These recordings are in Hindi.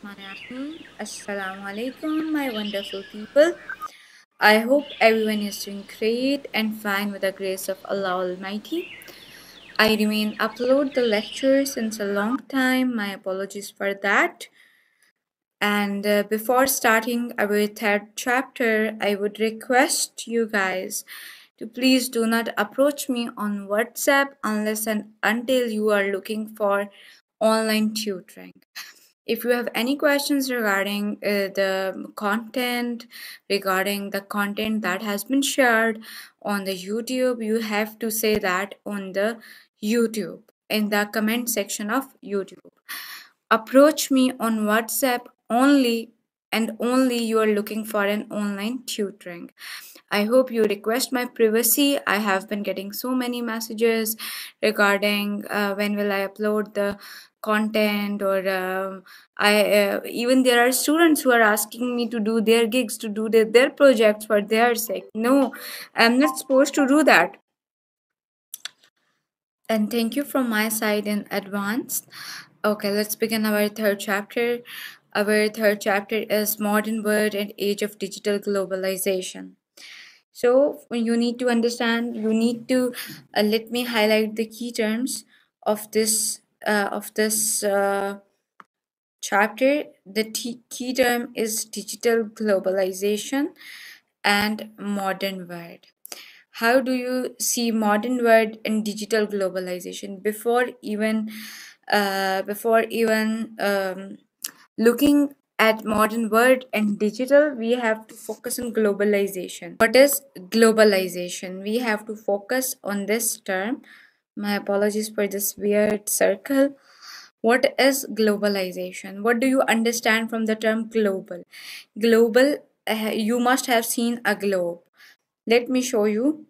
Bismillahirrahmanirrahim. Assalamu alaikum, my wonderful people. I hope everyone is doing great and fine with the grace of Allah Almighty. I remain upload the lecture since a long time. My apologies for that. And before starting our third chapter, I would request you guys to please do not approach me on WhatsApp unless and until you are looking for online tutoring. If you have any questions regarding the content that has been shared on the YouTube, you have to say that on the YouTube in the comment section of YouTube. Approach me on WhatsApp only and only you are looking for an online tutoring. I hope you request my privacy. I have been getting so many messages regarding when will I upload the content, or I even there are students who are asking me to do their gigs, to do their projects for their sake. No, I'm not supposed to do that. And thank you from my side in advance. Okay, let's begin our third chapter. Our third chapter is Modern World and Age of Digital Globalization. So you need to understand, you need to let me highlight the key terms of this chapter. The key term is digital globalization and modern world. How do you see modern world and digital globalization before even looking at modern world and digital? We have to focus on globalization. What is globalization? We have to focus on this term. My apologies for this weird circle. What is globalization? What do you understand from the term global? Global, you must have seen a globe. Let me show you.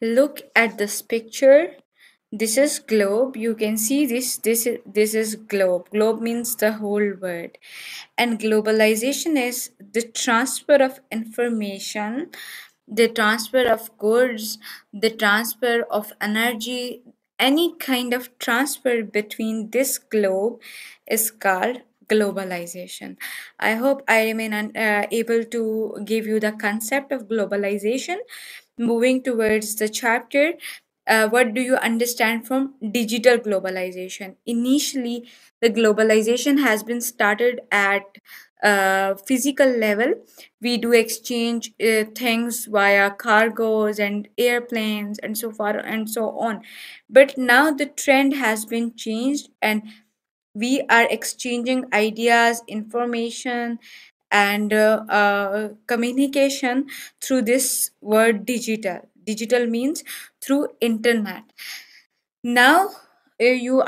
Look at this picture. This is globe. You can see this is globe. Globe means the whole world. And globalization is the transfer of information, the transfer of goods, the transfer of energy. Any kind of transfer between this globe is called globalization. I hope I remain able to give you the concept of globalization. Moving towards the chapter, what do you understand from digital globalization? Initially, the globalization has been started at physical level. We do exchange things via cargoes and airplanes and so far and so on. But now the trend has been changed, and we are exchanging ideas, information, and communication through this word digital. Digital means through internet. Now you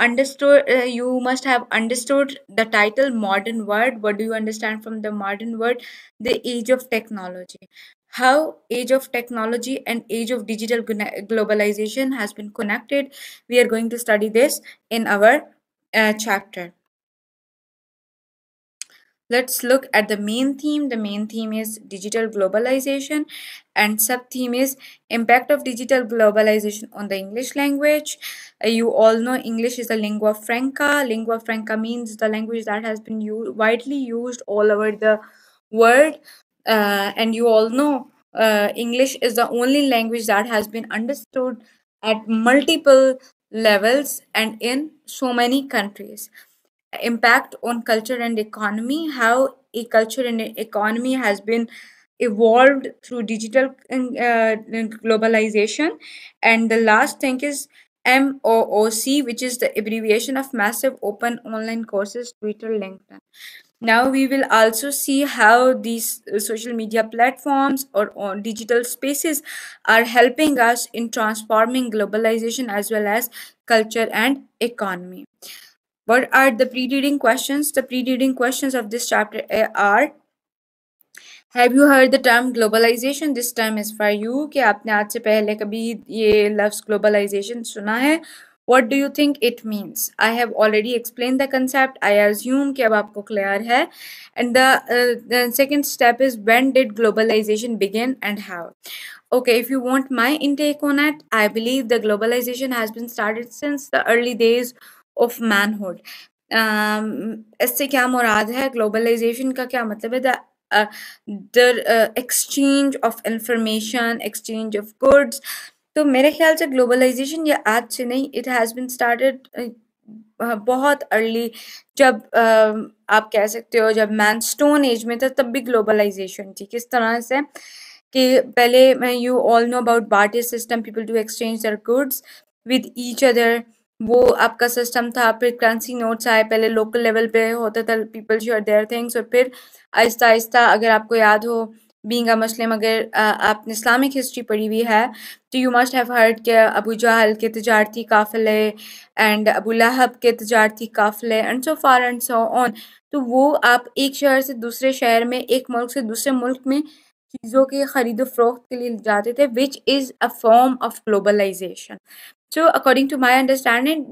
must have understood the title modern world. What do you understand from the modern world? The age of technology. How age of technology and age of digital globalization has been connected. We are going to study this in our chapter. Let's look at the main theme. The main theme is digital globalization, and sub theme is impact of digital globalization on the English language. You all know English is a lingua franca. Lingua franca means the language that has been widely used all over the world. And you all know English is the only language that has been understood at multiple levels and in so many countries. Impact on culture and economy, how a culture and economy has been evolved through digital globalization. And the last thing is MOOC, which is the abbreviation of massive open online courses, Twitter, LinkedIn. Now we will also see how these social media platforms or digital spaces are helping us in transforming globalization as well as culture and economy. What are the pre-reading questions? The pre-reading questions of this chapter are: Have you heard the term globalization? This term is for you. कि आपने आज से पहले कभी ये लफ्ज़ globalization सुना है? What do you think it means? I have already explained the concept. I assume कि अब आपको clear है. And the second step is, when did globalization begin and how? Okay, if you want my intake on it, I believe the globalization has been started since the early days of manhood. इससे क्या मुराद है, ग्लोबलाइजेशन का क्या मतलब है, the exchange of information, exchange of goods. तो मेरे ख्याल से ग्लोबलाइजेशन ये आज से नहीं, इट हैज़ बीन स्टार्टेड बहुत अर्ली, जब आप कह सकते हो जब मैन स्टोन एज में था तब भी ग्लोबलाइजेशन थी। किस तरह से कि पहले you all know about barter system, people to exchange their goods with each other, वो आपका सिस्टम था। फिर करेंसी नोट्स आए, पहले लोकल लेवल पे होता था, पीपल शेयर देयर थिंग्स, और फिर आहिस्ता आहिस्ता, अगर आपको याद हो बीइंग अ मुस्लिम, अगर आपने इस्लामिक हिस्ट्री पढ़ी हुई है तो यू मस्ट हैव हर्ड के अबू जहल के तजारती काफ़िले एंड अबू लहब के तजारती काफ़िले and so far and so on. तो वो आप एक शहर से दूसरे शहर में, एक मुल्क से दूसरे मुल्क में चीज़ों के खरीदो फरोख्त के लिए जाते थे, which is a form of globalization. So, according to my understanding,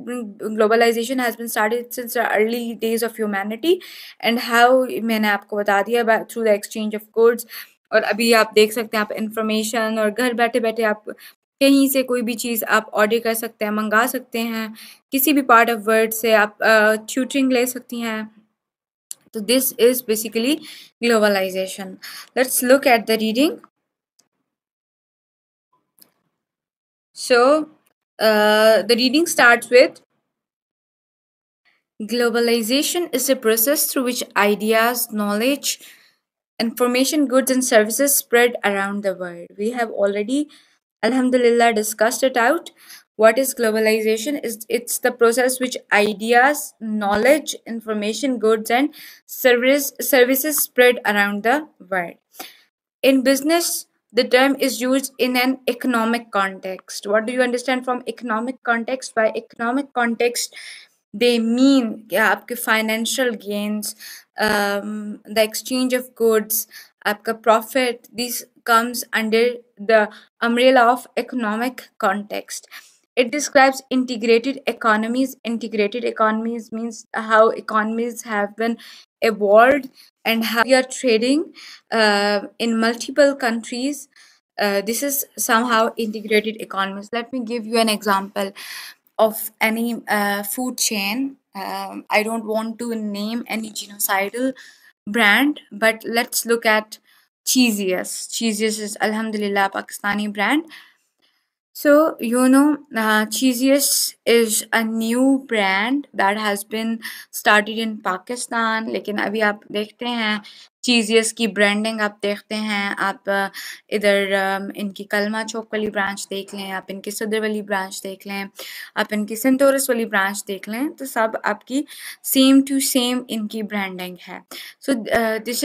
globalization has been started since the early days of humanity, and how मैंने आपको बता दिया through the exchange of goods। और अभी आप देख सकते हैं, आप इंफॉर्मेशन और घर बैठे बैठे आप कहीं से कोई भी चीज़ आप ऑर्डर कर सकते हैं, मंगा सकते हैं, किसी भी पार्ट ऑफ वर्ल्ड से आप ट्यूटरिंग ले सकती हैं। तो this is basically globalization. Let's look at the reading. So, the reading starts with: globalization is a process through which ideas, knowledge, information, goods, and services spread around the world. We have already, alhamdulillah, discussed it out. What is globalization? It's the process which ideas, knowledge, information, goods, and services spread around the world. In business, the term is used in an economic context. What do you understand from economic context? By economic context, they mean कि आपके financial gains, the exchange of goods, आपका profit. This comes under the umbrella of economic context. It describes integrated economies. Integrated economies means how economies have been evolved and how we are trading in multiple countries. This is somehow integrated economies. Let me give you an example of any food chain. I don't want to name any genocidal brand, but let's look at Cheesiest. Cheesiest is Alhamdulillah Pakistani brand. So, Cheesiest is a new brand that has been started in Pakistan. लेकिन अभी आप देखते हैं Cheesiest की ब्रांडिंग, आप देखते हैं, आप इधर इनकी कलमा चौक वाली ब्रांच देख लें, आप इनकी सदर वाली ब्रांच देख लें, आप इनकी सेंटोरस वाली ब्रांच देख लें, तो सब आपकी सेम टू सेम इनकी ब्रांडिंग है। So this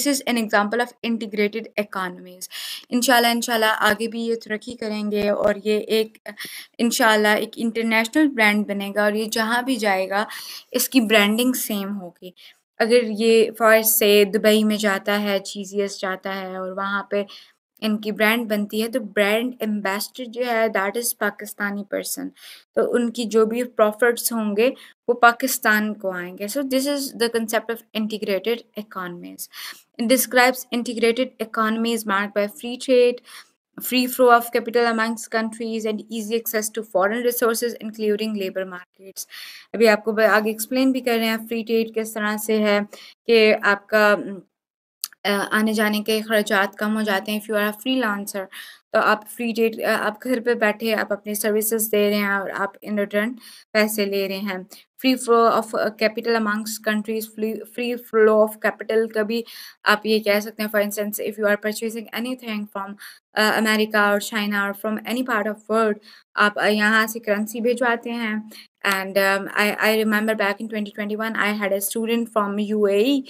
is an example of integrated economies. इंशाल्लाह आगे भी ये तरक्की करेंगे और ये एक इंशाल्लाह एक इंटरनेशनल ब्रांड बनेगा, और ये जहाँ भी जाएगा इसकी ब्रांडिंग सेम होगी। अगर ये फॉर से दुबई में जाता है, चीज़ियस जाता है और वहाँ पे इनकी ब्रांड बनती है, तो ब्रांड एम्बेसडर जो है दैट इज़ पाकिस्तानी पर्सन, तो उनकी जो भी प्रॉफिट्स होंगे वो पाकिस्तान को आएंगे। So this is the concept of integrated economies. It describes integrated economies marked by free trade, free flow of capital amongst countries, and easy access to foreign resources, including labor markets. अभी आपको आगे एक्सप्लेन भी कर रहे हैं फ्री ट्रेड किस तरह से है कि आपका आने जाने के खर्चात कम हो जाते हैं। If you are a freelancer, तो आप फ्री ट्रेड, आप घर पे बैठे आप अपनी सर्विसेज दे रहे हैं और आप इन रिटर्न पैसे ले रहे हैं। Free flow of capital amongst countries, free flow of capital कभी आप ये कह सकते हैं, for instance if you are purchasing anything from America और चाइना और from any part of world, आप यहाँ से करेंसी भिजवाते हैं। And I remember back in 2021 I had a student from UAE,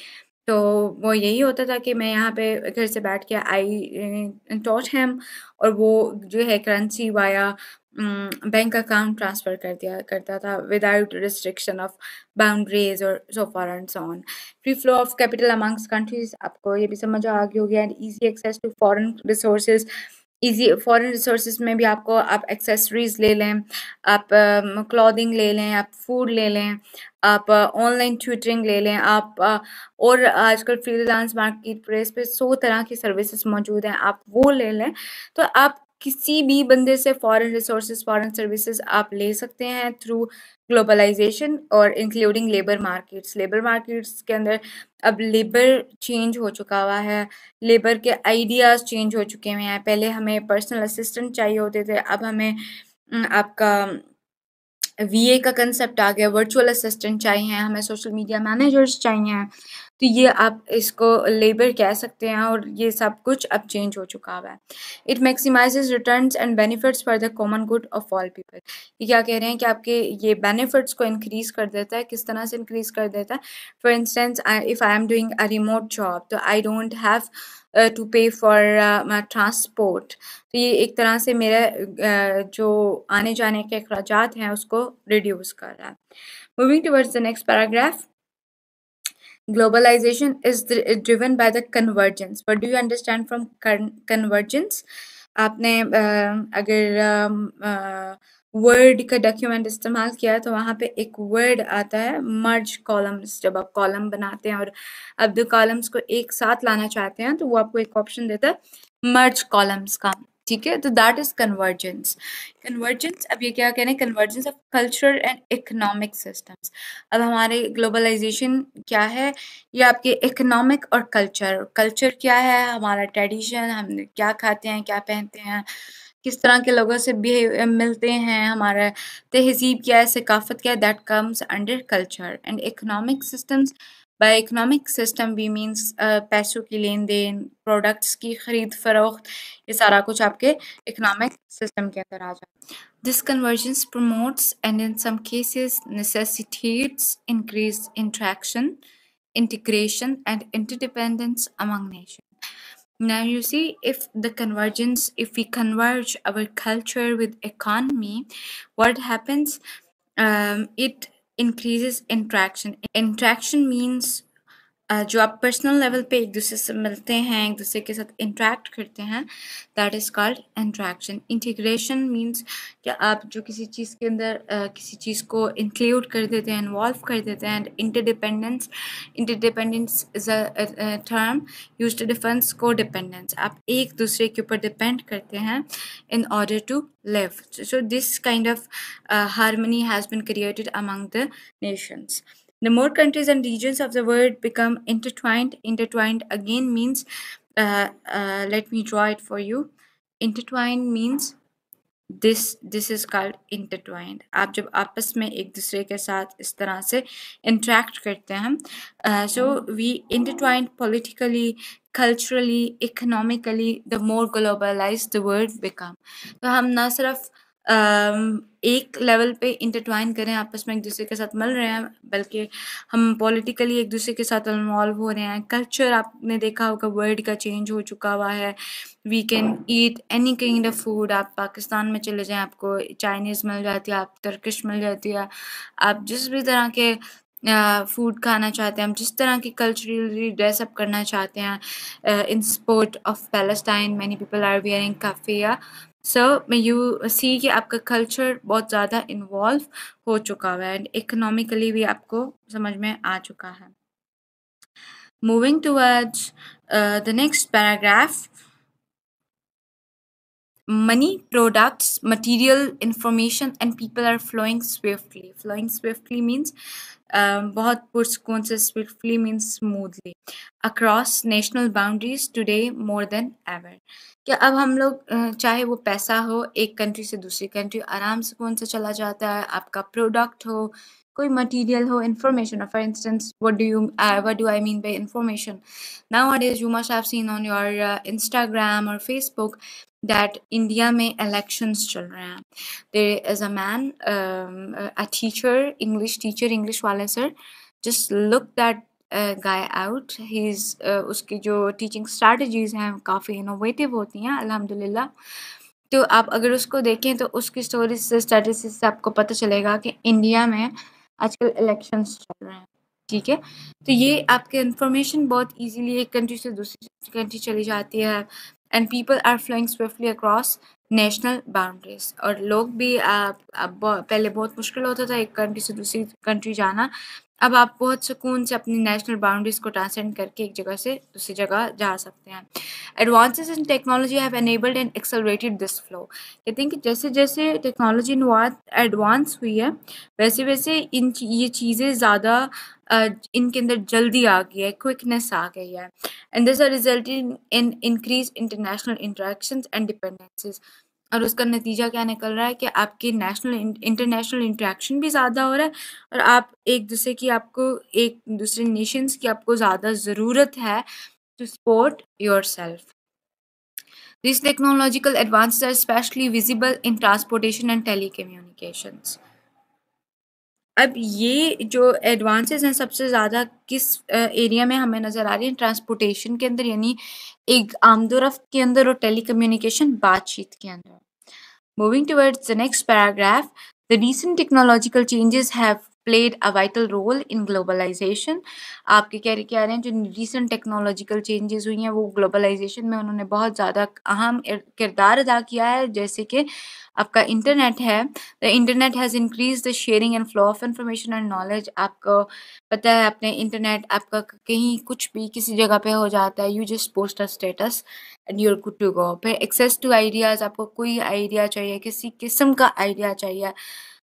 तो वो यही होता था कि मैं यहाँ पे घर से बैठ के आई टॉट हिम, और वो जो है currency via bank account transfer कर दिया करता था विदाउट रिस्ट्रिक्शन ऑफ बाउंड्रीज और so for and so on. Free flow of capital amongst countries, आपको ये भी समझ आ गई होगी। And easy access to foreign resources, easy foreign resources में भी आपको आप एक्सेसरीज ले लें, आप क्लॉथिंग ले लें, आप फूड ले लें, आप ऑनलाइन ट्यूटरिंग ले लें, आप और आजकल फ्रीलांस मार्केट प्लेस पे 100 तरह की सर्विसेज मौजूद हैं, आप वो ले लें। तो आप किसी भी बंदे से फॉरेन रिसोर्सेज, फॉरेन सर्विसेज आप ले सकते हैं थ्रू ग्लोबलाइजेशन और including labour markets. Labour markets के अंदर अब लेबर चेंज हो चुका हुआ है, लेबर के आइडियाज़ चेंज हो चुके हुए हैं। पहले हमें पर्सनल असिस्टेंट चाहिए होते थे, अब हमें आपका वीए का कंसेप्ट आ गया, वर्चुअल असिस्टेंट चाहिए, हमें सोशल मीडिया मैनेजर्स चाहिए। तो ये आप इसको लेबर कह सकते हैं और ये सब कुछ अब चेंज हो चुका हुआ है। It maximises returns and benefits for the common good of all people. ये क्या कह रहे हैं कि आपके ये बेनिफिट्स को इंक्रीज कर देता है। किस तरह से इंक्रीज कर देता है? For instance, if I am doing a remote job, तो आई डोंट हैव टू पे फॉर माई ट्रांसपोर्ट। तो ये एक तरह से मेरा जो आने जाने के अखराजात हैं उसको रिड्यूस कर रहा है। Moving towards the next paragraph, globalization is driven by the convergence. What do you understand from convergence? आपने अगर वर्ड का डॉक्यूमेंट इस्तेमाल किया तो वहाँ पे एक वर्ड आता है मर्ज कॉलम्स। जब आप कॉलम बनाते हैं और अब दो कॉलम्स को एक साथ लाना चाहते हैं तो वो आपको एक ऑप्शन देता है मर्ज कॉलम्स का, ठीक है। तो दैट इज कन्वर्जेंस। कन्वर्जेंस, अब ये क्या कह रहे हैं? Convergence of culture and economic systems. अब हमारे ग्लोबलाइजेशन क्या है? ये आपके इकोनॉमिक और कल्चर क्या है? हमारा ट्रेडिशन, हम क्या खाते हैं, क्या पहनते हैं, किस तरह के लोगों से मिलते हैं, हमारा तहजीब क्या है, सकाफत क्या है, that comes under culture. And economic systems, by economic system we means पैसों की लेन देन, प्रोडक्ट्स की खरीद फरोख्त, ये सारा कुछ आपके इकोनॉमिक सिस्टम के अंदर आ जाए। This convergence promotes and in some cases necessitates increased interaction, integration and interdependence among nations. Now you see, if the convergence, if we converge our culture with economy, what happens? It increases interaction. Interaction means जो आप पर्सनल लेवल पे एक दूसरे से मिलते हैं, एक दूसरे के साथ इंटरेक्ट करते हैं, that is called interaction. Integration means कि आप जो किसी चीज़ के अंदर किसी चीज़ को इंक्लूड कर देते हैं, इन्वॉल्व कर देते हैं। And interdependence, interdependence is a term used to difference को डिपेंडेंस। आप एक दूसरे के ऊपर डिपेंड करते हैं in order to live. So this kind of harmony has been created among the nations. The more countries and regions of the world become intertwined, intertwined again means, let me draw it for you. Intertwined means this is called intertwined. आप जब आपस में एक दूसरे के साथ इस तरह से interact करते हैं, so we intertwined politically, culturally, economically, the more globalized the world become. तो हम ना सिर्फ एक लेवल पे इंटरट्वाइन करें, आपस में एक दूसरे के साथ मिल रहे हैं, बल्कि हम पॉलिटिकली एक दूसरे के साथ इन्वॉल्व हो रहे हैं। कल्चर, आपने देखा होगा वर्ड का चेंज हो चुका हुआ है। We can eat any kind of food. आप पाकिस्तान में चले जाएं, आपको चाइनीज़ मिल जाती है, आप टर्किश मिल जाती है, आप जिस भी तरह के फूड खाना चाहते हैं, हम जिस तरह की कल्चरली ड्रेसअप करना चाहते हैं। In support of Palestine many people are wearing काफिया। सो यू सी कि आपका कल्चर बहुत ज़्यादा इन्वॉल्व हो चुका हुआ है एंड इकोनॉमिकली भी आपको समझ में आ चुका है। Moving towards the next paragraph, money, products, material, information and people are flowing swiftly. Flowing swiftly means बहुत पुरस्कून से, swiftly means smoothly across national boundaries today more than ever. कि अब हम लोग चाहे वो पैसा हो, एक कंट्री से दूसरी कंट्री आराम से कौन से चला जाता है, आपका प्रोडक्ट हो, कोई मटेरियल हो, information. For instance, what do I mean by information? Nowadays you must have seen on your Instagram or Facebook that India में elections चल रहे हैं. There is a man, a teacher, English teacher, English वाले sir, just look that guy out. He's उसकी जो teaching strategies हैं काफ़ी innovative होती हैं अल्हम्दुलिल्लाह. तो आप अगर उसको देखें तो उसकी स्टोरीज से, स्टैटिस्टिक्स से आपको पता चलेगा कि इंडिया में आजकल इलेक्शंस चल रहे हैं, ठीक है। तो ये आपके इंफॉर्मेशन बहुत इजीली एक कंट्री से दूसरी कंट्री चली जाती है and people are flowing swiftly across national boundaries. और लोग भी अब पहले बहुत मुश्किल होता था एक कंट्री से दूसरी कंट्री जाना, अब आप बहुत सुकून से अपनी नेशनल बाउंड्रीज को ट्रांसेंड करके एक जगह से दूसरी जगह जा सकते हैं। Advances in technology have enabled and accelerated this flow. कहते हैं कि जैसे जैसे टेक्नोलॉजी एडवांस हुई है, वैसे वैसे ये चीज़ें ज़्यादा इनके अंदर जल्दी आ गई है, क्विकनेस आ गई है। And this are resulting in increase international interactions and dependencies. और उसका नतीजा क्या निकल रहा है कि आपके नेशनल इंटरनेशनल इंटरेक्शन भी ज़्यादा हो रहा है, और आप एक दूसरे की आपको एक दूसरे नेशंस की आपको ज़्यादा ज़रूरत है to support yourself. These technological advances are especially visible in transportation and telecommunications. अब ये जो एडवांसेस हैं सबसे ज़्यादा किस एरिया में हमें नज़र आ रही है? ट्रांसपोर्टेशन के अंदर, यानी एक आमदोरफ्त के अंदर, और टेलीकम्युनिकेशन बातचीत के अंदर। Moving towards the next paragraph, the recent technological changes have played a vital role in globalization. आपके कह रहे हैं जो recent technological changes हुई हैं वो globalization में उन्होंने बहुत ज़्यादा अहम किरदार अदा किया है। जैसे कि आपका इंटरनेट है, the internet has increased the sharing and flow of information and knowledge. आपको पता है अपने इंटरनेट आपका कहीं कुछ भी किसी जगह पे हो जाता है, you just post a status and you're good to go. फिर एक्सेस टू आइडियाज़, आपको कोई आइडिया चाहिए, किसी किस्म का आइडिया चाहिए,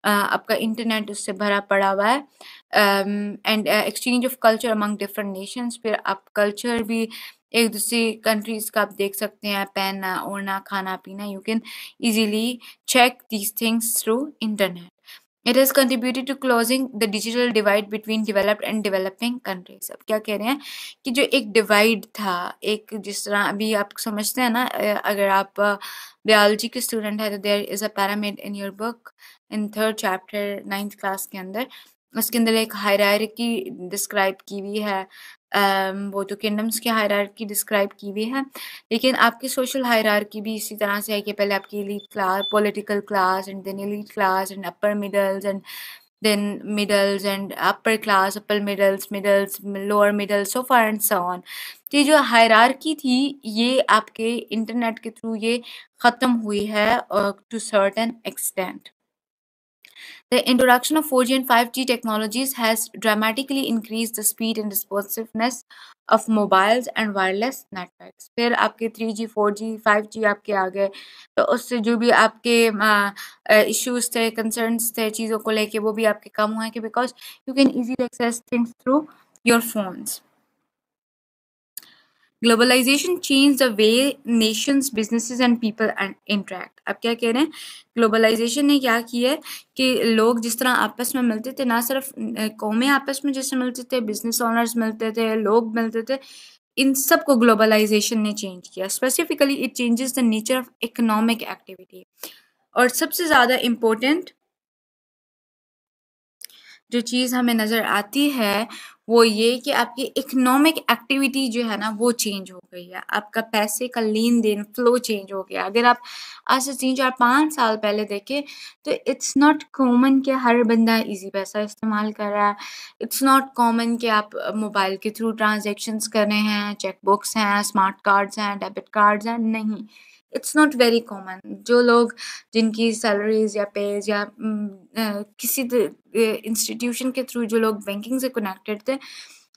आपका इंटरनेट उससे भरा पड़ा हुआ है। And exchange of culture among different Nations, फिर आप कल्चर भी एक दूसरी कंट्रीज़ का आप देख सकते हैं, पहनना ओढ़ना खाना पीना, you can easily check these things through internet. It has contributed to closing the digital divide between developed and developing countries. अब क्या कह रहे हैं कि जो एक डिवाइड था, एक जिस तरह अभी आप समझते हैं ना, अगर आप बायोलॉजी के स्टूडेंट है तो there is a pyramid in your book in third chapter 9th class के अंदर, उसके अंदर एक हायरार्की डिस्क्राइब की हुई है। वो तो किंगडम्स की हायरार्की डिस्क्राइब की हुई है, लेकिन आपकी सोशल हायरार्की भी इसी तरह से है कि पहले आपकी elite class, political class, and then elite class and upper middles, and then middles and upper class, upper middles, lower middles, so far and so on. तो ये जो हायरार्की थी ये आपके इंटरनेट के थ्रू ये ख़त्म हुई है to certain extent. The introduction of 4G and 5G technologies has dramatically increased the speed and responsiveness of mobiles and wireless networks. फिर आपके 3G, 4G, 5G आपके आ गए, तो उससे जो भी आपके इश्यूज थे, कंसर्न्स थे चीज़ों को लेके, वो भी आपके कम हुए कि because you can easily access things through your phones. Globalization change the way nations, businesses and people interact. अब क्या कह रहे हैं, ग्लोबलाइजेशन ने क्या किया है कि लोग जिस तरह आपस में मिलते थे, ना सिर्फ कौमें आपस में जैसे मिलते थे, बिजनेस ओनर्स मिलते थे, लोग मिलते थे, इन सब को ग्लोबलाइजेशन ने चेंज किया। Specifically it changes the nature of economic activity. और सबसे ज़्यादा इम्पोर्टेंट जो चीज़ हमें नज़र आती है वो ये कि आपकी इकोनॉमिक एक्टिविटी जो है ना वो चेंज हो गई है, आपका पैसे का लेन देन फ्लो चेंज हो गया। अगर आप आज से 3 4 5 साल पहले देखें तो इट्स नॉट कॉमन कि हर बंदा इजी पैसा इस्तेमाल कर रहा है, इट्स नॉट कॉमन कि आप मोबाइल के थ्रू ट्रांजेक्शन्स कर रहे हैं, चेक बुक्स हैं, स्मार्ट कार्ड्स हैं, डेबिट कार्ड्स हैं, नहीं, इट्स नॉट वेरी कॉमन। जो लोग जिनकी सैलरीज या पेज या किसी इंस्टीट्यूशन के थ्रू जो लोग बैंकिंग से कनेक्टेड थे,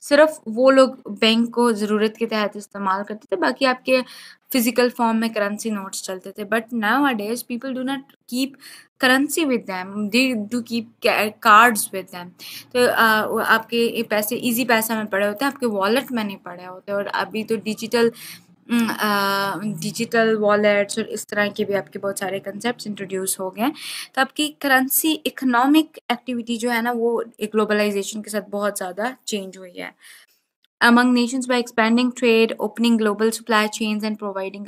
सिर्फ वो लोग बैंक को ज़रूरत के तहत इस्तेमाल करते थे, बाकी आपके फिजिकल फॉर्म में करेंसी नोट्स चलते थे। But now a days people do not keep currency with them, they do keep cards with them. तो आपके ये पैसे इजी पैसा में पड़े होते हैं, आपके वॉलेट में नहीं पड़े होते। और अभी तो डिजिटल वॉलेट्स और इस तरह के भी आपके बहुत सारे कंसेप्ट इंट्रोड्यूस हो गए हैं। तो आपकी करेंसी इकोनॉमिक एक्टिविटी जो है ना वो ग्लोबलाइजेशन के साथ बहुत ज़्यादा चेंज हुई है। Among nations by expanding trade, opening global supply chains and providing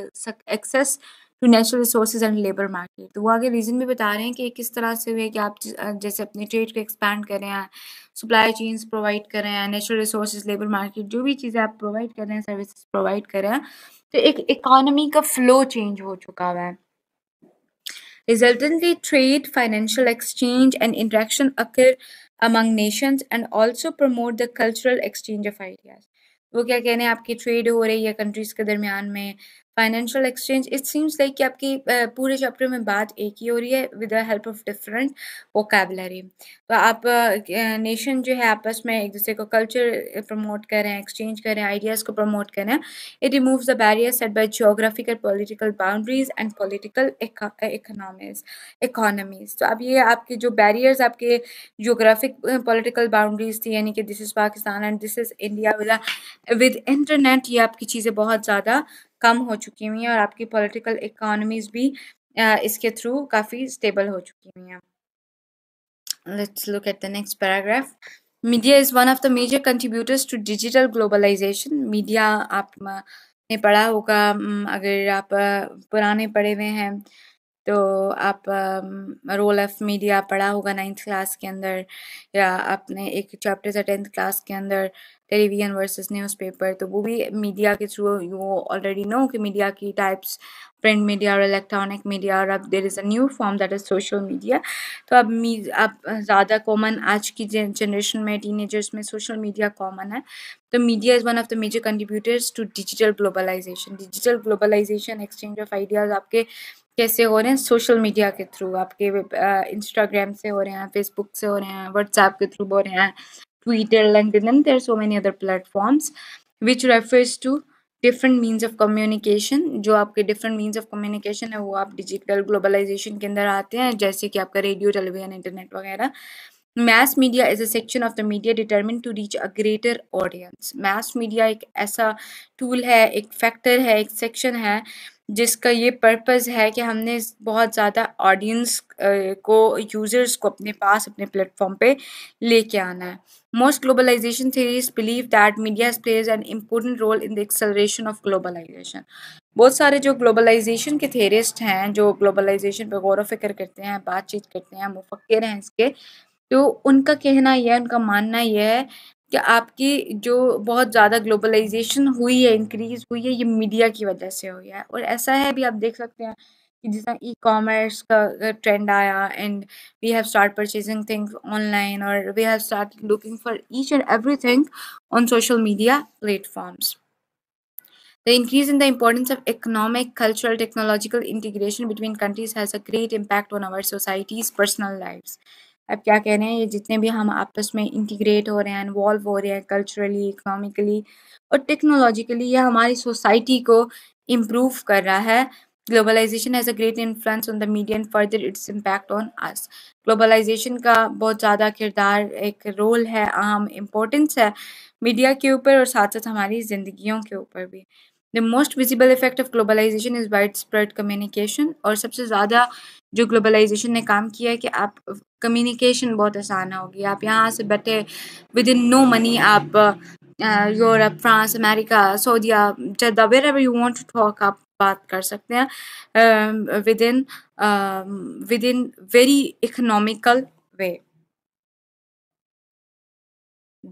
access to natural resources and labor market। तो वो आगे रीज़न भी बता रहे हैं कि किस तरह से हुए कि आप जैसे अपने ट्रेड को एक्सपैंड कर रहे हैं, सप्लाई चेन्स प्रोवाइड कर रहे हैं, नेचुरल रिसोर्सेज, लेबर मार्केट, जो भी चीज़ें आप प्रोवाइड कर रहे हैं, सर्विसेज प्रोवाइड कर रहे हैं, तो एक इकोनॉमी का फ्लो चेंज हो चुका हुआ है। Resultantly, trade, financial exchange, and interaction occur among nations and also promote the cultural exchange of ideas. वो क्या कह रहे हैं, आपकी ट्रेड हो रही है कंट्रीज के दरमियान में, financial exchange, it seems like कि आपकी पूरे चैप्टर में बात एक ही हो रही है with the help of different vocabulary. तो आप नेशन जो है आपस में एक दूसरे को कल्चर प्रमोट कर रहे हैं, एक्सचेंज कर रहे हैं, आइडियाज़ को प्रमोट कर रहे हैं। It removes the barrier set by geographical political boundaries and political economies. तो अब ये आपके जो बैरियर्स आपके जियोग्राफिक पॉलिटिकल बाउंड्रीज थी, यानी कि this is Pakistan and this is India, with internet ये आपकी चीज़ें बहुत ज़्यादा कम हो चुकी हुई हैं और आपकी पॉलिटिकल इकोनॉमीज भी इसके थ्रू काफ़ी स्टेबल हो चुकी हुई हैं। Let's look at the next paragraph. Media is one of the major contributors to digital globalization. Media आपने पढ़ा होगा, अगर आप पुराने पढ़े हुए हैं तो आप रोल ऑफ मीडिया पढ़ा होगा 9th क्लास के अंदर, या आपने एक चैप्टर था 10th क्लास के अंदर टेलीविज़न वर्सेस न्यूज़पेपर, तो वो भी मीडिया के थ्रू यू ऑलरेडी नो कि मीडिया की टाइप्स, प्रिंट मीडिया और इलेक्ट्रॉनिक मीडिया, और अब there is a new form that is social media. तो अब ज़्यादा कॉमन आज की जनरेशन में, टीनेजर्स में सोशल मीडिया कॉमन है। तो media is one of the major contributors to digital globalization. Digital globalization, exchange of ideas आपके कैसे हो रहे हैं? सोशल मीडिया के थ्रू, आपके इंस्टाग्राम से हो रहे हैं, फेसबुक से हो रहे हैं, व्हाट्सएप के थ्रू हो रहे हैं, Twitter, LinkedIn, and there are so many other platforms which refers to different means of communication. जो आपके डिफरेंट मीन्स ऑफ कम्युनिकेशन है वो आप डिजिटल ग्लोबलाइजेशन के अंदर आते हैं, जैसे कि आपका रेडियो, टेलीविजन, इंटरनेट वगैरह। Mass media is a section of the media determined to reach a greater audience. Mass media एक ऐसा टूल है, एक फैक्टर है, एक सेक्शन है जिसका ये पर्पस है कि हमने बहुत ज़्यादा ऑडियंस को, यूज़र्स को अपने पास, अपने प्लेटफॉर्म पे लेके आना है। Most globalization theories believe that media plays an important role in the acceleration of globalization. बहुत सारे जो ग्लोबलाइजेशन के थेरिस्ट हैं, जो ग्लोबलाइजेशन पे गौर व फिक्र करते हैं, बातचीत करते हैं, मुफक्किर हैं इसके, तो उनका कहना यह है, उनका मानना यह है कि आपकी जो बहुत ज़्यादा ग्लोबलाइजेशन हुई है, इंक्रीज़ हुई है, ये मीडिया की वजह से हुई है। और ऐसा है भी, आप देख सकते हैं कि जिस तरह ई-कॉमर्स का ट्रेंड आया and we have start purchasing things online, और we have start looking for each and everything on social media platforms. The increase in the importance of economic, cultural, technological integration between countries has a great impact on our society's personal lives. अब क्या कह रहे हैं, ये जितने भी हम आपस में इंटीग्रेट हो रहे हैं, इन्वॉल्व हो रहे हैं कल्चरली, इकोनॉमिकली और टेक्नोलॉजिकली, ये हमारी सोसाइटी को इम्प्रूव कर रहा है. Globalization has a great influence on the media and further its impact on us. Globalization का बहुत ज़्यादा किरदार, एक रोल है, अहम इम्पोर्टेंस है मीडिया के ऊपर और साथ साथ हमारी ज़िंदगियों के ऊपर भी. The most visible effect of globalization is wide spread communication. और सबसे ज़्यादा जो ग्लोबलाइजेशन ने काम किया है कि आप कम्युनिकेशन बहुत आसान हो गई. आप यहाँ से बैठे विद इन नो मनी आप यूरोप, फ्रांस, अमेरिका, सऊदीया, Jeddah, wherever you want to talk, आप बात कर सकते हैं within very economical way.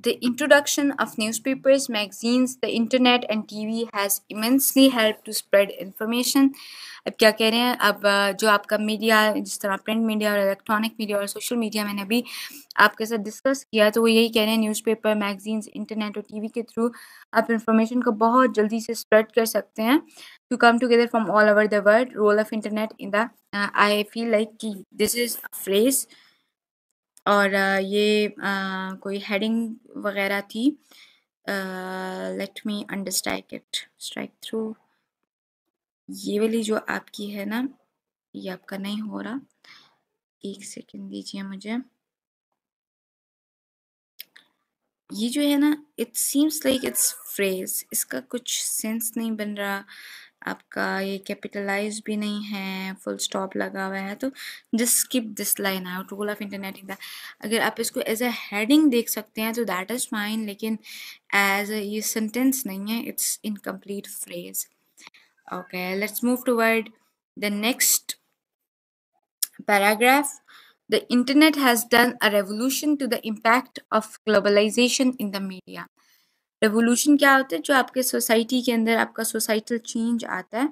The introduction of newspapers, magazines, the internet and TV has immensely helped to spread information. अब क्या कह रहे हैं, अब जो आपका मीडिया, जिस तरह प्रिंट मीडिया और इलेक्ट्रॉनिक मीडिया और सोशल मीडिया मैंने अभी आपके साथ डिस्कस किया, तो वो यही कह रहे हैं, न्यूज़पेपर, मैगजीन्स, इंटरनेट और टीवी के थ्रू आप इंफॉर्मेशन को बहुत जल्दी से स्प्रेड कर सकते हैं to come together from all over the world. Role of internet in the, I feel like कि दिस इज़ अ फ्रेज, और ये कोई हेडिंग वगैरह थी. Let me understand it. Strike through, ये वाली जो आपकी है ना, ये आपका नहीं हो रहा, एक सेकंड दीजिए मुझे. ये जो है ना, it seems like it's phrase, इसका कुछ सेंस नहीं बन रहा. आपका ये कैपिटलाइज भी नहीं है, फुल स्टॉप लगा हुआ है, तो just skip this line out. Role of internet in the, अगर आप इसको एज अ हेडिंग देख सकते हैं तो दैट इज़ फाइन, लेकिन एज ये सेंटेंस नहीं है, it's incomplete phrase. Okay, let's move toward the next paragraph. The internet has done a revolution to the impact of globalization in the media. Revolution क्या होता है, जो आपके सोसाइटी के अंदर आपका सोसाइटल चेंज आता है,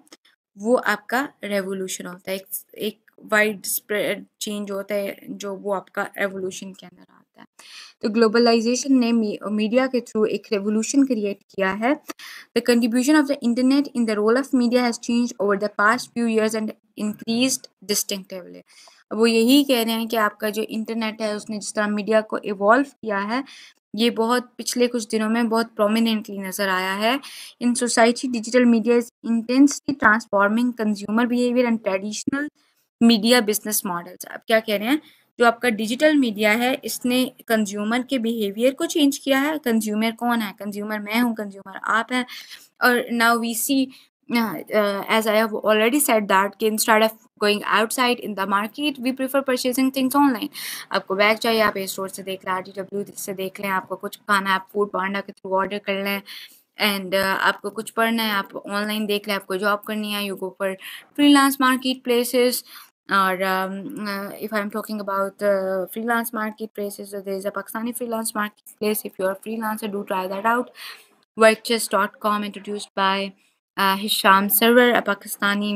वो आपका रेवोल्यूशन होता है. एक वाइड स्प्रेड चेंज होता है जो वो आपका रेवोल्यूशन के अंदर आता है. है। तो ग्लोबलाइजेशन ने मीडिया के थ्रू एक रेवोल्यूशन क्रिएट किया है। The contribution of the internet in the role of media has changed over the past few years and increased distinctively. वो यही कह रहे हैं कि आपका जो इंटरनेट है उसने जिस तरह मीडिया को इवॉल्व किया है, ये बहुत पिछले कुछ दिनों में बहुत प्रोमिनेंटली नज़र आया है। In society digital media is intensely transforming consumer behaviour and traditional media business models. आप क्या कह रहे हैं, जो आपका डिजिटल मीडिया है इसने कंज्यूमर के बिहेवियर को चेंज किया है। कंज्यूमर कौन है? कंज्यूमर मैं हूँ, कंज्यूमर आप हैं। और now we see as I have already said that कि instead of going outside in the market we prefer purchasing things online। आपको बैग चाहिए, आप स्टोर से देख लें, RTW से देख लें, आपको कुछ खाना है आप फूड पांडा के थ्रू ऑर्डर कर लें, एंड आपको कुछ पढ़ना है आप ऑनलाइन देख लें, आपको जॉब करनी है you go for freelance market places. Or if I'm talking about freelance marketplaces, so there is a Pakistani freelance marketplace. If you're a freelancer, do try that out. Workchest.com, introduced by Hisham Sarwar, a Pakistani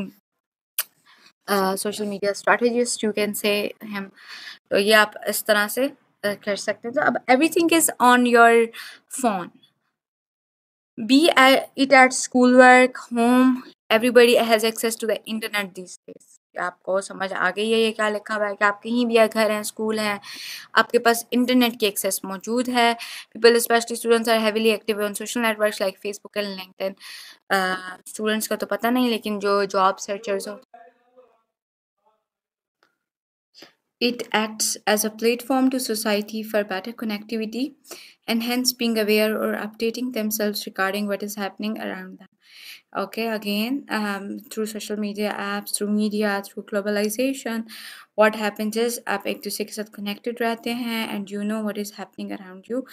social media strategist, you can say him. तो ये आप इस तरह से कर सकते हैं। तो अब everything is on your phone. Be it at schoolwork, home, everybody has access to the internet these days। आपको समझ आ गई है ये क्या लिखा हुआ है कि आप कहीं भी घर हैं, स्कूल हैं, आपके पास इंटरनेट की एक्सेस मौजूद है। People specially students are heavily active on social networks like Facebook and LinkedIn. Students का तो पता नहीं, लेकिन जो जॉब सर्चर्स हो, it acts as a platform to society for better connectivity and hence being aware or updating themselves regarding what is happening around them. Okay, again, through social media apps, through media, through globalization, what happens is आप एक दूसरे के साथ connected रहते हैं and you know what is happening around you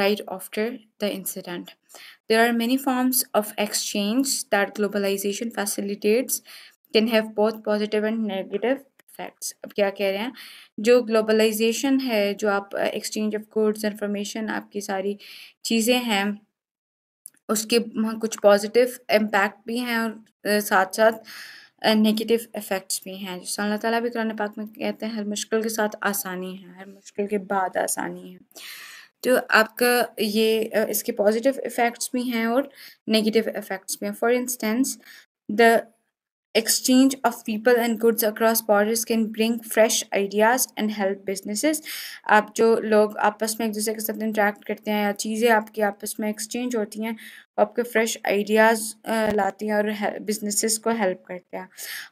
right after the incident. There are many forms of exchange that globalization facilitates, can have both positive and negative effects। अब क्या कह रहे हैं, जो ग्लोबलाइजेशन है, जो आप एक्सचेंज ऑफ गुड्स, इंफॉर्मेशन, आपकी सारी चीज़ें हैं, उसके कुछ पॉजिटिव इम्पैक्ट भी हैं और साथ साथ नेगेटिव इफ़ेक्ट्स भी हैं। जिस अल्लाह ताला भी कुरान पाक में कहते हैं, हर मुश्किल के साथ आसानी है, हर मुश्किल के बाद आसानी है। तो आपका ये इसके पॉजिटिव इफ़ेक्ट्स भी हैं और नेगेटिव इफ़ेक्ट्स भी हैं। For instance, the exchange of people and goods across borders can bring fresh ideas and help businesses। आप जो लोग आपस में एक दूसरे के साथ इंटरेक्ट करते हैं या चीज़ें आपकी आपस में एक्सचेंज होती हैं, वो आपके फ्रेश आइडियाज़ लाती हैं और बिजनेसेस को हेल्प करते हैं।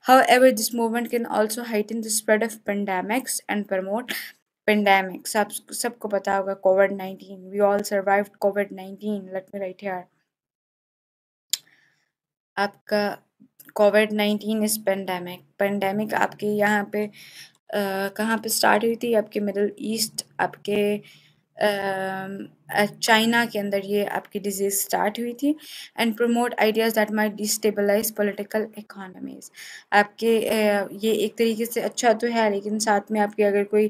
However, this movement can also heighten the spread of pandemics and promote pandemics। आप सबको पता होगा COVID-19, we all survived COVID-19। Let me write here, आपका COVID-19 इस पेंडेमिक आपके यहाँ पे कहाँ पे स्टार्ट हुई थी? आपके मिडल ईस्ट, आपके चाइना के अंदर ये आपकी डिजीज़ स्टार्ट हुई थी। And promote ideas that might destabilise political economies. आपके ये एक तरीके से अच्छा तो है, लेकिन साथ में आपकी अगर कोई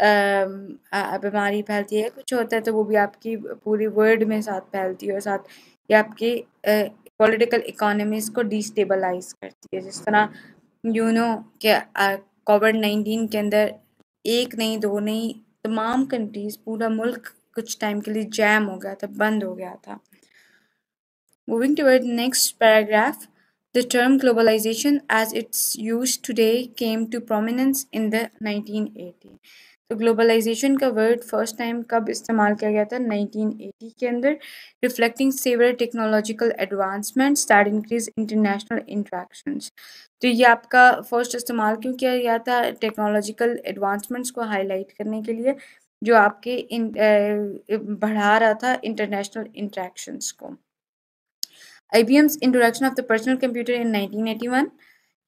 बीमारी फैलती है, कुछ होता है, तो वो भी आपकी पूरी वर्ल्ड में साथ फैलती है और साथ ये आपकी पॉलिटिकल इकोनॉमीज़ को डिस्टेबलाइज करती है। जिस तरह यू नो कि COVID-19 के अंदर एक नहीं, दो नहीं, तमाम कंट्रीज़, पूरा मुल्क कुछ टाइम के लिए जैम हो गया था, बंद हो गया था। Moving toward the next paragraph, the term globalization as it's used today came to prominence in the 1980। तो ग्लोबलाइजेशन का वर्ड फर्स्ट टाइम कब इस्तेमाल किया गया था? 1980 के अंदर। Reflecting several technological advancements that increase international interactions. तो ये आपका फर्स्ट इस्तेमाल क्यों किया गया था? टेक्नोलॉजिकल एडवांसमेंट्स को हाईलाइट करने के लिए, जो आपके बढ़ा रहा था इंटरनेशनल इंट्रैक्शंस को। IBM's introduction of the personal computer in 1981,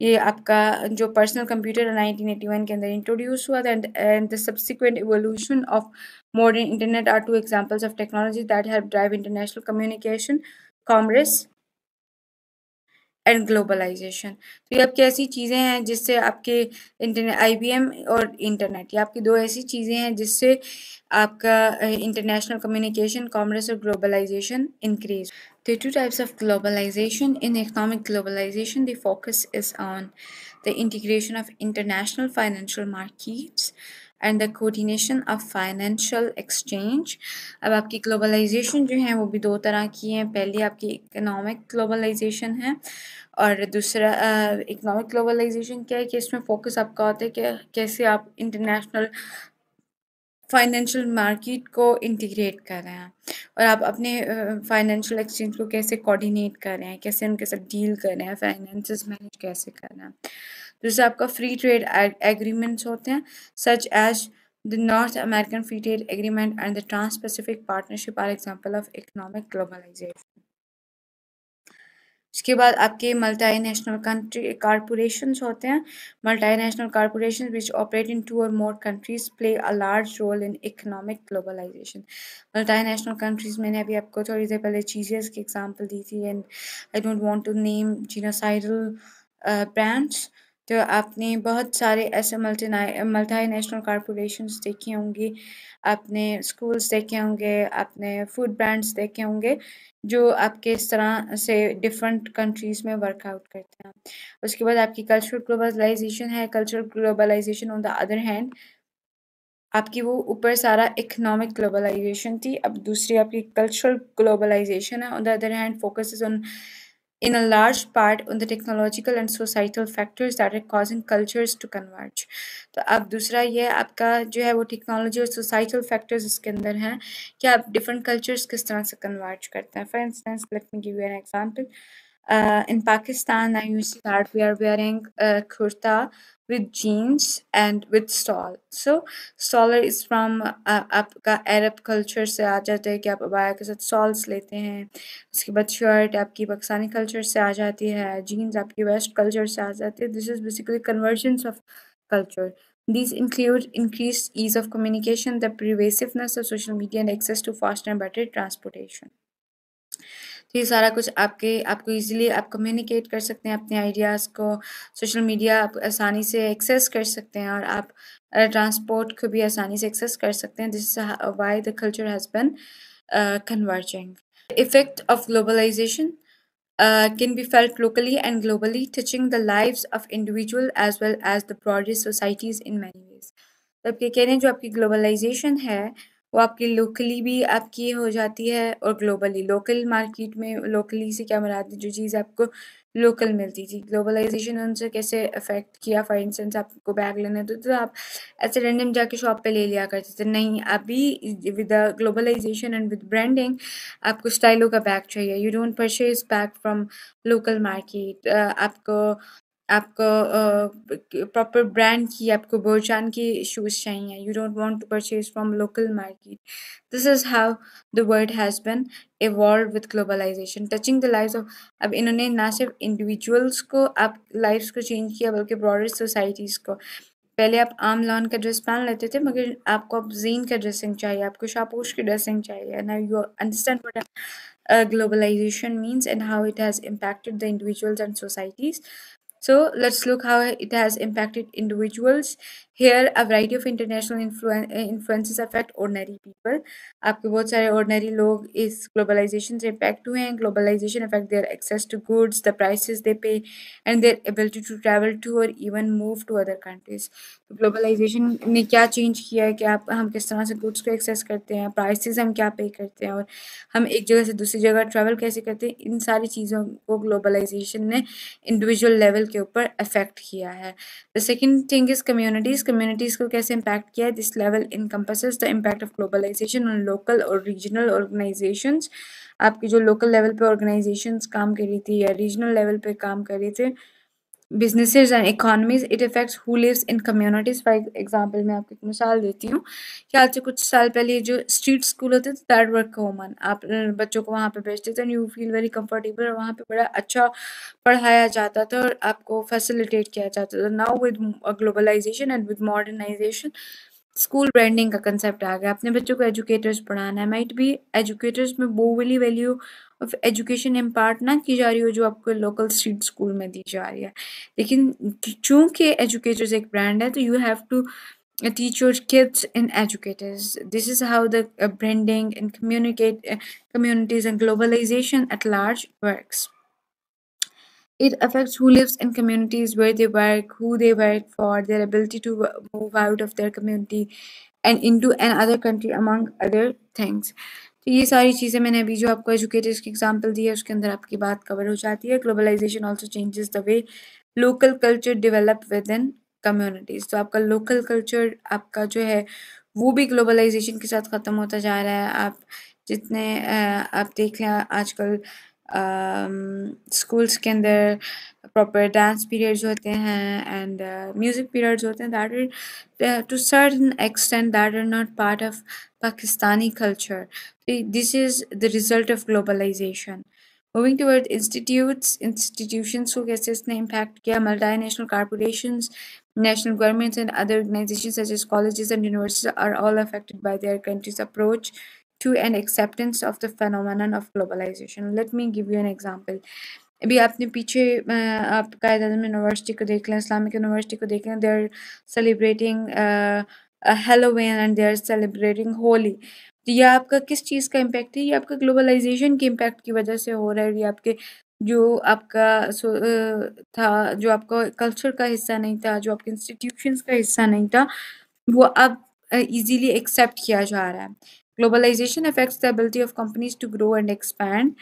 ये आपका जो पर्सनल कंप्यूटर 1981 के अंदर इंट्रोड्यूस हुआ था, and the subsequent evolution of modern internet are two examples of technology that help drive international communication, commerce and globalization. तो ये आपकी ऐसी चीज़ें हैं जिससे आपके इंटरनेट, IBM और इंटरनेट, ये आपकी दो ऐसी चीज़ें हैं जिससे आपका इंटरनेशनल कम्युनिकेशन, कॉमर्स और globalization increase. There are two types of globalization. In economic globalization, the focus is on the integration of international financial markets and the coordination of financial exchange. अब आपकी ग्लोबलाइजेशन जो है वो भी दो तरह की है। पहली आपकी इकोनॉमिक ग्लोबलाइजेशन है और दूसरा इकोनॉमिक ग्लोबलाइजेशन क्या है कि इसमें फोकस आपका होता है कि कैसे आप इंटरनेशनल फाइनेंशियल मार्केट को इंटीग्रेट कर रहे हैं और आप अपने फाइनेंशियल एक्सचेंज को कैसे कोऑर्डिनेट कर रहे हैं, कैसे उनके साथ डील कर रहे हैं, फाइनेंसेस मैनेज कैसे कर रहे हैं। जैसे आपका फ्री ट्रेड एग्रीमेंट्स होते हैं such as the North American free trade agreement and the Trans Pacific partnership are example of economic globalization. उसके बाद आपके मल्टीनेशनल कंट्री कॉरपोरेशंस होते हैं। Multinational corporations which operate in 2 or more countries play a large role in economic globalization। Multinational countries मैंने अभी आपको थोड़ी देर पहले चीजेस की एग्जांपल दी थी and I don't want to name genocidal brands. तो आपने बहुत सारे ऐसे मल्टीनेशनल कॉरपोरेशंस देखे होंगी, आपने स्कूल्स देखे होंगे, आपने फूड ब्रांड्स देखे होंगे जो आपके इस तरह से डिफरेंट कंट्रीज़ में वर्कआउट करते हैं। उसके बाद आपकी कल्चरल ग्लोबलाइजेशन है। Cultural globalization on the other hand आपकी वो ऊपर सारा इकोनॉमिक ग्लोबलाइजेशन थी। अब दूसरी आपकी कल्चरल ग्लोबलाइजेशन है। On the other hand focuses on in a large part on the technological and societal factors that are causing cultures to converge। तो अब दूसरा ये आपका जो है वो टेक्नोलॉजी और सोसाइटल फैक्टर्स इसके अंदर हैं कि आप डिफरेंट कल्चर्स किस तरह से कन्वर्ज करते हैं। For instance let me give you an example. In Pakistan, now you see that we are wearing a kurta with jeans and with stole. So stoler is from आपका अरब कल्चर से आ जाता है कि आप अबाया के साथ सॉल्स लेते हैं। उसके बाद शर्ट आपकी पाकिस्तानी कल्चर से आ जाती है, जीन्स आपकी वेस्ट कल्चर से आ जाती है। This is basically convergence of culture। These include increased ease of communication, the pervasiveness of social media, and access to faster and better transportation। तो ये सारा कुछ आपको ईज़िली आप कम्युनिकेट कर सकते हैं अपने आइडियाज़ को। सोशल मीडिया आप आसानी से एक्सेस कर सकते हैं और आप ट्रांसपोर्ट को भी आसानी से एक्सेस कर सकते हैं। This is why the culture has been converging। Effect of globalization can be felt locally and globally, touching the lives of individual as well as the broader societies in many ways। तो आप ये कह रहे हैं जो आपकी ग्लोबलाइजेशन है वो आपकी लोकली भी आपकी हो जाती है और ग्लोबली। लोकल मार्केट में लोकली से क्या मुराद है, जो चीज़ आपको लोकल मिलती थी। ग्लोबलाइजेशन उनसे कैसे अफेक्ट किया, फॉर इंस्टेंस आपको बैग लेना तो आप ऐसे रैंडम जाके शॉप पे ले लिया करते थे। नहीं, अभी with the globalization and with branding आपको स्टाइलो का बैग चाहिए। You don't purchase bag from local market. आपको आपको प्रॉपर ब्रांड की, आपको बोचान की शूज़ चाहिए। You don't want to purchase from local market. This is how the world has been evolved with globalization, touching the lives of। अब इन्होंने ना सिर्फ इंडिविजुअल्स को आप लाइफ्स को चेंज किया बल्कि ब्रॉडर सोसाइटीज़ को। पहले आप आम लॉन का ड्रेस पहन लेते थे मगर आपको अब जीन का ड्रेसिंग चाहिए, आपको शापोश की ड्रेसिंग चाहिए। Now you understand what globalization means and how it has impacted the individuals and societies। So let's look how it has impacted individuals। Here a variety of international influences affect ordinary people। आपके बहुत सारे ordinary लोग इस globalization से impact हुए हैं। Globalization affect their access to goods, the prices they pay, and their ability to travel to or even move to other countries। तो ग्लोबलाइजेशन ने क्या चेंज किया है कि हम किस तरह से गुड्स को एक्सेस करते हैं, प्राइसेस हम क्या पे करते हैं और हम एक जगह से दूसरी जगह ट्रैवल कैसे करते हैं। इन सारी चीज़ों को ग्लोबलाइजेशन ने इंडिविजुअल लेवल के ऊपर अफेक्ट किया है। The second thing is communities को कैसे इम्पैक्ट किया है। This level encompasses the impact of globalization on local और रीजनल ऑर्गेनाइजेशंस। आपकी जो लोकल लेवल पे ऑर्गेनाइजेशंस काम कर रही थी या रीजनल लेवल पे काम कर रही थे, businesses and economies, it affects who lives in communities। For example मैं आपको एक मिसाल देती हूँ कि आज से कुछ साल पहले जो स्ट्रीट स्कूल होते थे दैट वर कॉमन। आप बच्चों को वहाँ पे भेजते थे, यू फील वेरी कंफर्टेबल और वहाँ पे बड़ा अच्छा पढ़ाया जाता था और आपको फैसिलिटेट किया जाता था। Now with globalization and with modernization school branding का कंसेप्ट आ गया। अपने बच्चों को एजुकेटर्स पढ़ाना है, माइट भी एजुकेटर्स में वो वाली वैल्यू ऑफ एजुकेशन इम्पार्ट ना की जा रही हो जो आपको लोकल स्ट्रीट स्कूल में दी जा रही है, लेकिन चूंकि एजुकेटर्स एक ब्रांड है तो you have to teach your kids in educators। This is how the branding and communicate communities and globalization at large works। It affects who lives in communities, where they work, who they work for, their ability to move out of their community and into another country, among other things. तो ये सारी चीज़ें मैंने अभी जो आपको एजुकेटर्स की एग्जांपल दी है उसके अंदर आपकी बात कवर हो जाती है. Globalization also changes the way local culture develop within communities. तो आपका लोकल कल्चर आपका जो है वो भी ग्लोबलाइजेशन के साथ ख़त्म होता जा रहा है. आप जितने आप देख लें आजकल स्कूल्स के अंदर प्रॉपर डांस पीरियड्स होते हैं एंड म्यूज़िक पीरियड्स होते हैं that are to certain extent that are not part of Pakistani culture. This is the result of globalization. Moving toward institutions को कैसे इसने impact किया. Multinational corporations, national governments and other organizations such as colleges and universities are all affected by their country's approach to an acceptance of the phenomenon of globalization. Let me give you an example. अभी आपने पीछे आप कायद आज़म यूनिवर्सिटी को देख लें, इस्लामिक यूनिवर्सिटी को देख लें, they are celebrating Halloween and they are celebrating Holi. तो ये आपका किस चीज़ का इम्पैक्ट है? ये आपका ग्लोबलाइजेशन के इम्पैक्ट की वजह से हो रहा है. ये आपके जो आपका था, जो आपका कल्चर का हिस्सा नहीं था, जो आपके इंस्टीट्यूशंस का हिस्सा नहीं था, वो अब इजीली एक्सेप्ट किया जा रहा है. Globalization affects the ability of companies to grow and expand.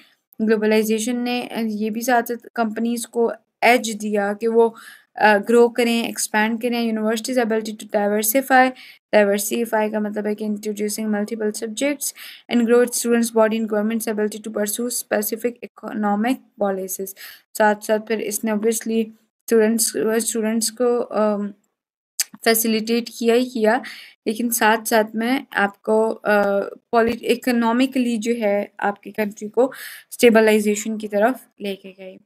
Globalization ने ये भी साथ साथ कंपनीज को एज दिया कि वो ग्रो करें, एक्सपैंड करें. यूनिवर्सिटीज एबिलिटी टू डाइवर्सिफाई का मतलब है कि introducing multiple subjects and grow students body and government's ability to pursue specific economic policies. साथ साथ फिर इसने ऑब्वियसली स्टूडेंट्स को फैसिलिटेट किया ही किया, लेकिन साथ साथ में आपको इकोनॉमिकली जो है आपकी कंट्री को स्टेबलाइजेशन की तरफ लेके गई.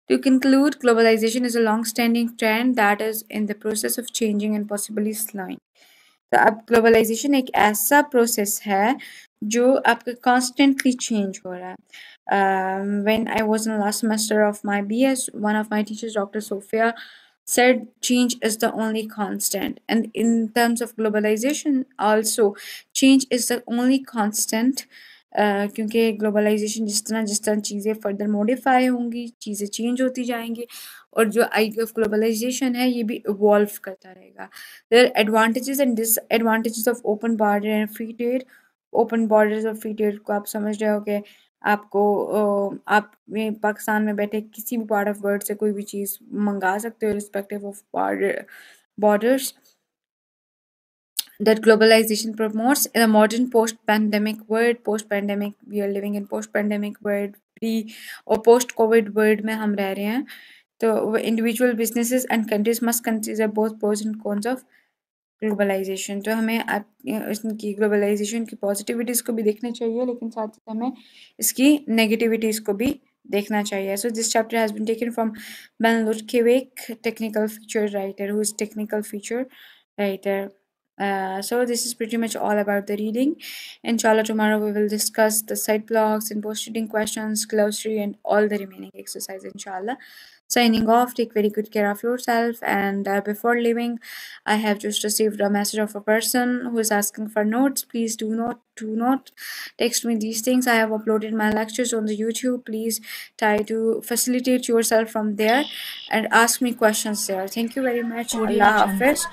To conclude, globalization is a long standing trend that is in the process of changing and possibly slowing. तो अब ग्लोबलाइजेशन एक ऐसा प्रोसेस है जो आपका कॉन्स्टेंटली चेंज हो रहा है. When I was in the last semester of my BS, one of my teachers, Dr. Sophia, said change is the only constant. And in terms of globalization, also, change is the only constant. क्योंकि ग्लोबलाइजेशन जिस तरह चीज़ें फर्दर मॉडिफाई होंगी, चीज़ें चेंज होती जाएंगी, और जो आइडिया ऑफ ग्लोबलाइजेशन है ये भी इवॉल्व करता रहेगा. There advantages and disadvantages of open border and free trade. Open borders और फ्री ट्रेड को आप समझ रहे हो कि आपको आप पाकिस्तान में बैठे किसी भी पार्ट ऑफ वर्ल्ड से कोई भी चीज़ मंगा सकते हो respective of borders. That globalization promotes in a modern post-pandemic world. Post-pandemic, we are living in post-pandemic world, pre और post-COVID world में हम रह रहे हैं. तो individual businesses and countries must consider both pros and cons of globalization. तो हमें इसकी ग्लोबलाइजेशन की पॉजिटिविटीज़ को भी देखना चाहिए, लेकिन साथ साथ हमें इसकी नेगेटिविटीज़ को भी देखना चाहिए. So this chapter has been taken from Ben Lutkewick, technical feature writer, who is technical feature writer. So this is pretty much all about the reading. Inshallah, tomorrow we will discuss the side blogs and post-reading questions, glossary, and all the remaining exercise, inshallah. Signing off, take very good care of yourself. And before leaving, I have just received a message of a person who is asking for notes. Please do not text me these things. I have uploaded my lectures on the YouTube. Please try to facilitate yourself from there and ask me questions there. Thank you very much. Allah Hafiz.